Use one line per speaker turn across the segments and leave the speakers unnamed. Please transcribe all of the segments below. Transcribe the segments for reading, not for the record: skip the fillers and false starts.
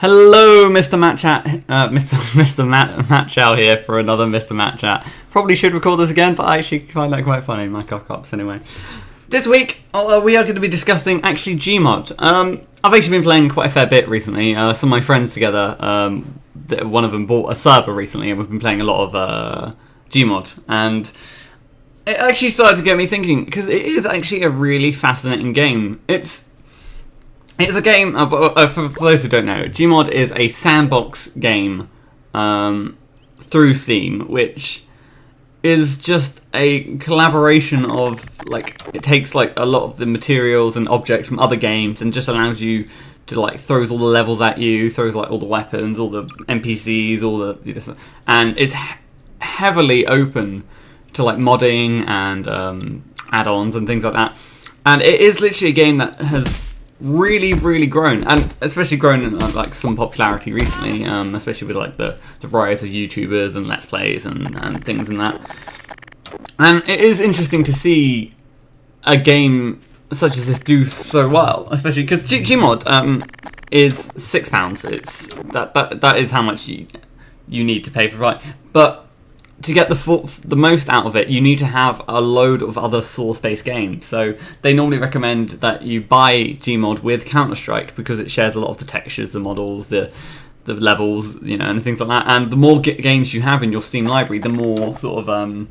Hello, MrMatchat. MrMatchow here for another MrMatchat. Probably should record this again, but I actually find that quite funny. My cock-ups, anyway. This week, we are going to be discussing actually Gmod. I've actually been playing quite a fair bit recently. Some of my friends together, one of them bought a server recently, and we've been playing a lot of Gmod. And it actually started to get me thinking, because it is actually a really fascinating game. It's a game, for those who don't know, Gmod is a sandbox game through Steam, which is just a collaboration of, it takes, a lot of the materials and objects from other games and just allows you to, throws all the levels at you, throws, all the weapons, all the NPCs, all the... And it's heavily open to, modding and add-ons and things like that. And it is literally a game that has really grown, and especially grown in some popularity recently, especially with the rise of YouTubers and Let's Plays and things and that. And it is interesting to see a game such as this do so well, especially because Gmod is £6. It's that is how much you need to pay for it, but to get the most out of it, you need to have a load of other source-based games. So they normally recommend that you buy Gmod with Counter-Strike because it shares a lot of the textures, the models, the levels, and things like that. And the more games you have in your Steam library, the more sort of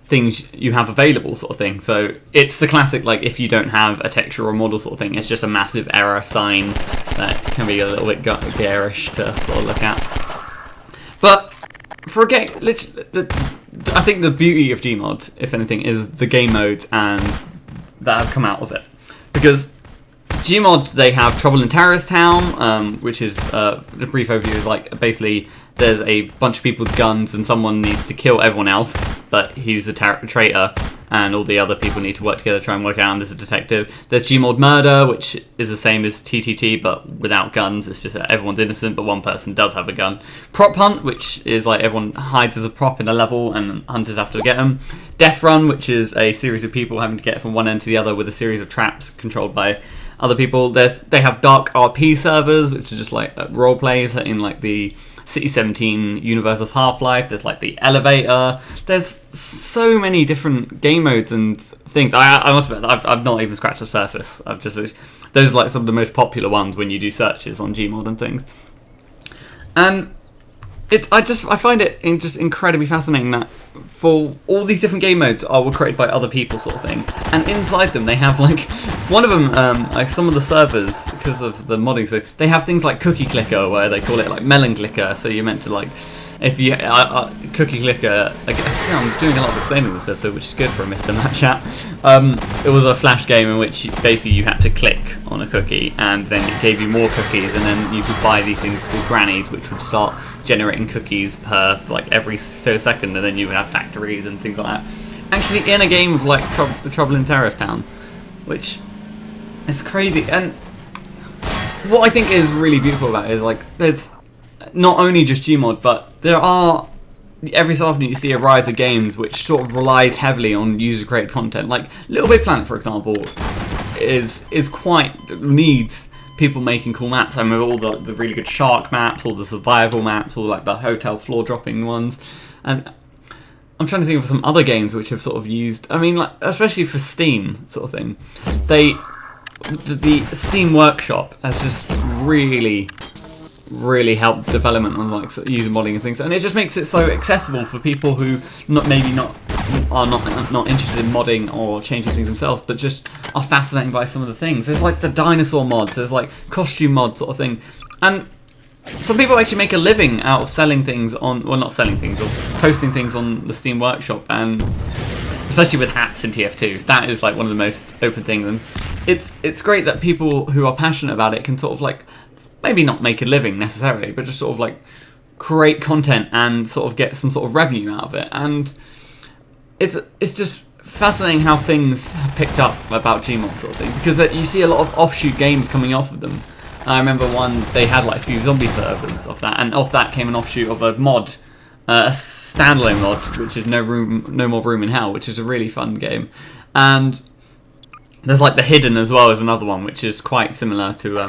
things you have available, sort of thing. So it's the classic, if you don't have a texture or model sort of thing, it's just a massive error sign that can be a little bit garish to sort of look at. But for a game, I think the beauty of Gmod, if anything, is the game modes and that have come out of it. Because Gmod, they have Trouble in Terrorist Town, which is the brief overview is basically there's a bunch of people with guns and someone needs to kill everyone else, but he's a traitor, and all the other people need to work together to try and work out as a detective. There's Gmod Murder, which is the same as TTT but without guns. It's just that everyone's innocent but one person does have a gun. Prop Hunt, which is everyone hides as a prop in a level and hunters have to get them. Death Run, which is a series of people having to get from one end to the other with a series of traps controlled by other people. They have Dark RP servers, which are just role plays in the City 17 universe of Half-Life. There's the elevator. There's so many different game modes and things. I must admit, I've not even scratched the surface. Those are some of the most popular ones when you do searches on Gmod and things. And I find it just incredibly fascinating that for all these different game modes were created by other people, sort of thing. And inside them, they have one of them, some of the servers, because of the modding, so they have things like Cookie Clicker, where they call it Melon Clicker. So you're meant to if you Cookie Clicker. I'm doing a lot of explaining this episode, which is good for a MrMatchat. It was a flash game in which basically you had to click on a cookie, and then it gave you more cookies, and then you could buy these things called grannies, which would start generating cookies per every second, and then you would have factories and things like that. Actually, in a game of Trouble in Terrorist Town, which is crazy. And what I think is really beautiful about it is there's not only just Gmod, but there are every so often you see a rise of games which sort of relies heavily on user created content. Little Big Planet, for example, is needs people making cool maps. I remember all the really good shark maps, all the survival maps, all the hotel floor dropping ones. And I'm trying to think of some other games which have sort of used, especially for Steam sort of thing. The Steam Workshop has just really helped development on user modding and things, and it just makes it so accessible for people who not interested in modding or changing things themselves, but just are fascinated by some of the things. There's the dinosaur mods, there's costume mods sort of thing, and some people actually make a living out of selling things or posting things on the Steam Workshop, and especially with hats in TF2, that is one of the most open things. And it's great that people who are passionate about it can sort of maybe not make a living necessarily, but just sort of create content and sort of get some sort of revenue out of it. And it's just fascinating how things have picked up about Gmod sort of thing, because you see a lot of offshoot games coming off of them. I remember they had a few zombie servers of that, and off that came an offshoot of a mod, a standalone mod, which is No More Room in Hell, which is a really fun game. And there's The Hidden as well as another one, which is quite similar to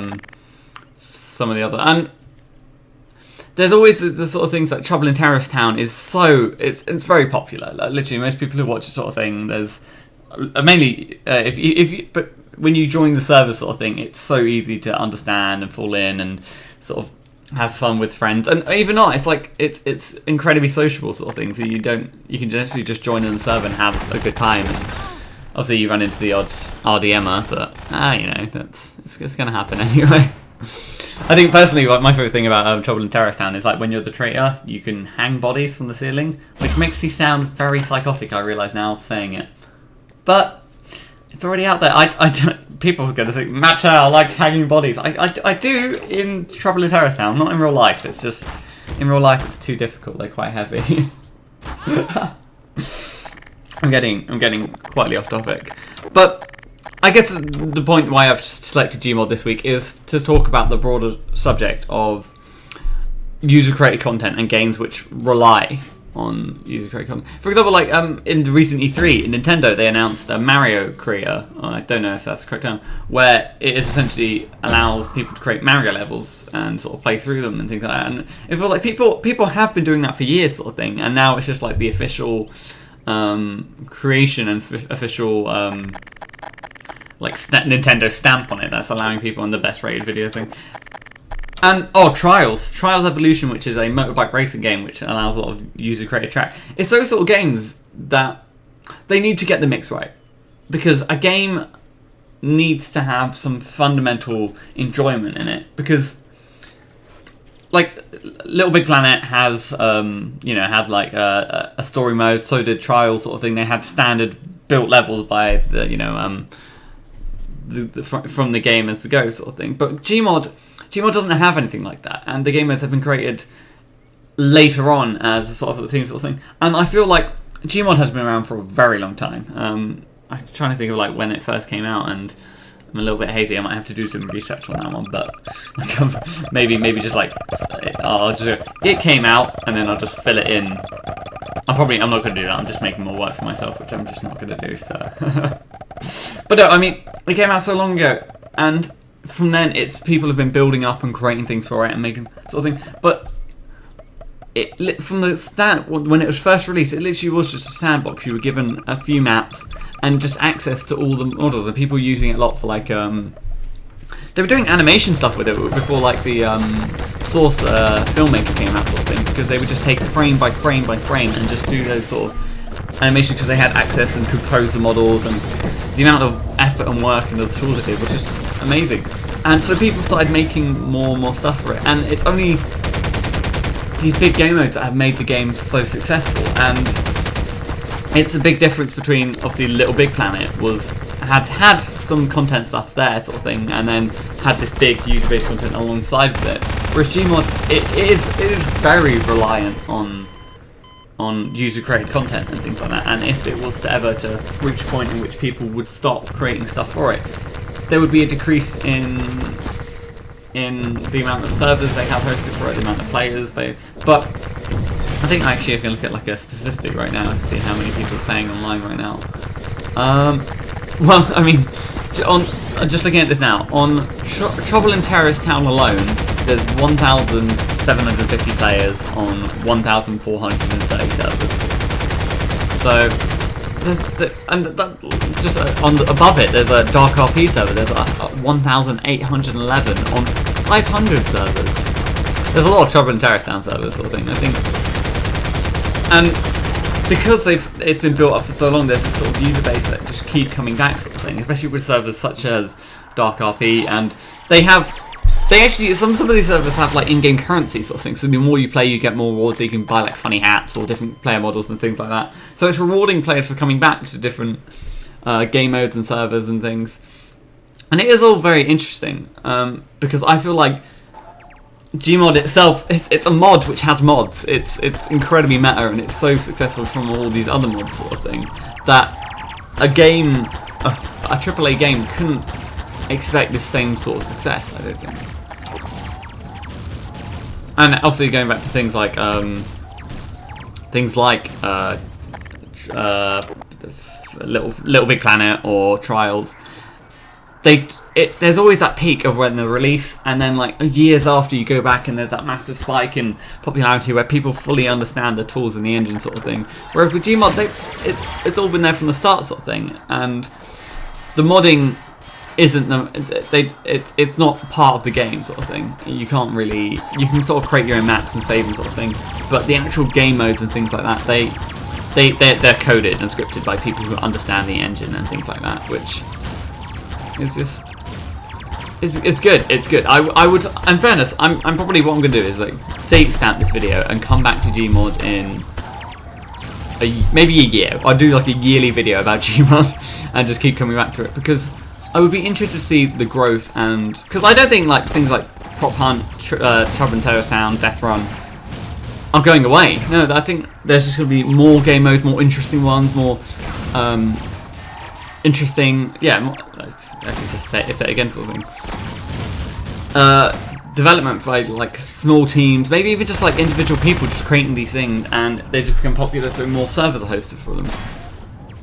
some of the other. And there's always the sort of things like Trouble in Terrorist Town is it's very popular. Like, literally, most people who watch the sort of thing, there's mainly if you but when you join the server sort of thing, it's so easy to understand and fall in and sort of have fun with friends. And even not, it's like it's incredibly sociable sort of thing. So you can generally just join in the server and have a good time. And obviously, you run into the odd RDMer, but it's going to happen anyway. I think personally, my favourite thing about Trouble in Terrorist Town is like when you're the traitor, you can hang bodies from the ceiling, which makes me sound very psychotic. I realise now saying it, but it's already out there. I don't, people are going to think MrMatchow likes hanging bodies. I do in Trouble in Terrorist Town, not in real life. It's just in real life it's too difficult. They're quite heavy. I'm getting quietly off topic, but I guess the point why I've selected Gmod this week is to talk about the broader subject of user-created content and games which rely on user-created content. For example, like in the recent E3, Nintendo, they announced a Mario creator, I don't know if that's the correct term, where it essentially allows people to create Mario levels and sort of play through them and things like that. And it feels like people have been doing that for years sort of thing, and now it's just like the official creation and official Nintendo stamp on it that's allowing people on the best rated video thing. And Trials Evolution, which is a motorbike racing game which allows a lot of user created track. It's those sort of games that they need to get the mix right, because a game needs to have some fundamental enjoyment in it. Because like Little Big Planet has had like a story mode, so did Trials sort of thing. They had standard built levels by the from the game as to go sort of thing. But Gmod doesn't have anything like that, and the game modes have been created later on as a sort of the team sort of thing. And I feel like Gmod has been around for a very long time. I'm trying to think of like when it first came out, and I'm a little bit hazy. I might have to do some research on that one, but maybe just like it came out and then I'll just fill it in. I'm not going to do that. I'm just making more work for myself, which I'm just not going to do. So, but no, I mean, it came out so long ago, and from then people have been building up and creating things for it and making sort of thing. But from the start, when it was first released, it literally was just a sandbox. You were given a few maps and just access to all the models, and people were using it a lot for like they were doing animation stuff with it before like the Source filmmaker came out sort of thing, because they would just take frame by frame by frame and just do those sort of animations because they had access and could pose the models, and the amount of effort and work and the tools it did was just amazing. And so people started making more and more stuff for it, and it's only these big game modes that have made the game so successful. And it's a big difference between, obviously, Little Big Planet had some content stuff there sort of thing, and then had this big user-based content alongside with it. Whereas Gmod, it is very reliant on user-created content and things like that. And if it was to ever to reach a point in which people would stop creating stuff for it, there would be a decrease in the amount of servers they have hosted for it, the amount of players but I think actually I can look at like a statistic right now to see how many people are playing online right now. Well, I mean, just looking at this now, on Trouble in Terrorist Town alone, there's 1,750 players on 1,430 servers. So above it, there's a Dark RP server. There's a 1,811 on 500 servers. There's a lot of Trouble in Terrorist Town servers, sort of thing, I think. And because it's been built up for so long, there's this sort of user base that just keep coming back, sort of thing. Especially with servers such as Dark RP, and some of these servers have like in-game currency sort of thing. So the more you play, you get more rewards. So you can buy like funny hats or different player models and things like that. So it's rewarding players for coming back to different game modes and servers and things. And it is all very interesting because I feel like Gmod itself, it's a mod which has mods. It's incredibly meta, and it's so successful from all these other mods sort of thing that a AAA game couldn't expect the same sort of success, I don't think. And obviously going back to things like Little Big Planet or Trials, there's always that peak of when the release, and then like years after you go back and there's that massive spike in popularity where people fully understand the tools and the engine sort of thing. Whereas with Gmod, it's all been there from the start sort of thing, and the modding isn't it's not part of the game sort of thing. You can sort of create your own maps and save them sort of thing, but the actual game modes and things like that, they're coded and scripted by people who understand the engine and things like that, which is just it's good. It's good. I would, in fairness, I'm probably, what I'm gonna do is like date stamp this video and come back to Gmod in maybe a year. I'll do like a yearly video about Gmod and just keep coming back to it, because I would be interested to see the growth, and because I don't think like things like Prop Hunt, Trouble in Terrorist Town, Death Run are going away. No, I think there's just going to be more game modes, more interesting ones, more interesting. Yeah, more, I can just say it again, sort of thing. Development by like small teams, maybe even just like individual people just creating these things, and they just become popular, so more servers are hosted for them.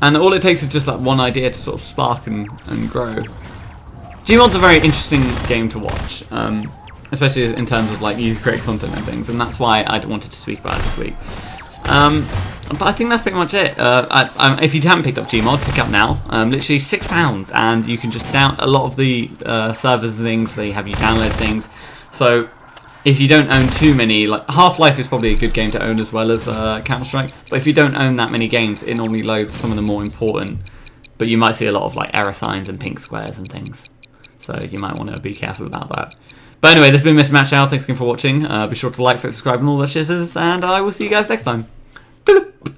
And all it takes is just that one idea to sort of spark and grow. Gmod's a very interesting game to watch, especially in terms of like you create content and things, and that's why I wanted to speak about it this week. But I think that's pretty much it. If you haven't picked up Gmod, pick up now. Literally £6, and you can just down a lot of the servers and things. They have you download things. So if you don't own too many, like Half-Life is probably a good game to own as well as Counter-Strike. But if you don't own that many games, it normally loads some of the more important. But you might see a lot of like error signs and pink squares and things. So you might want to be careful about that. But anyway, this has been MrMatchow. Thanks again for watching. Be sure to like, subscribe, and all that shizzes. And I will see you guys next time. Boop.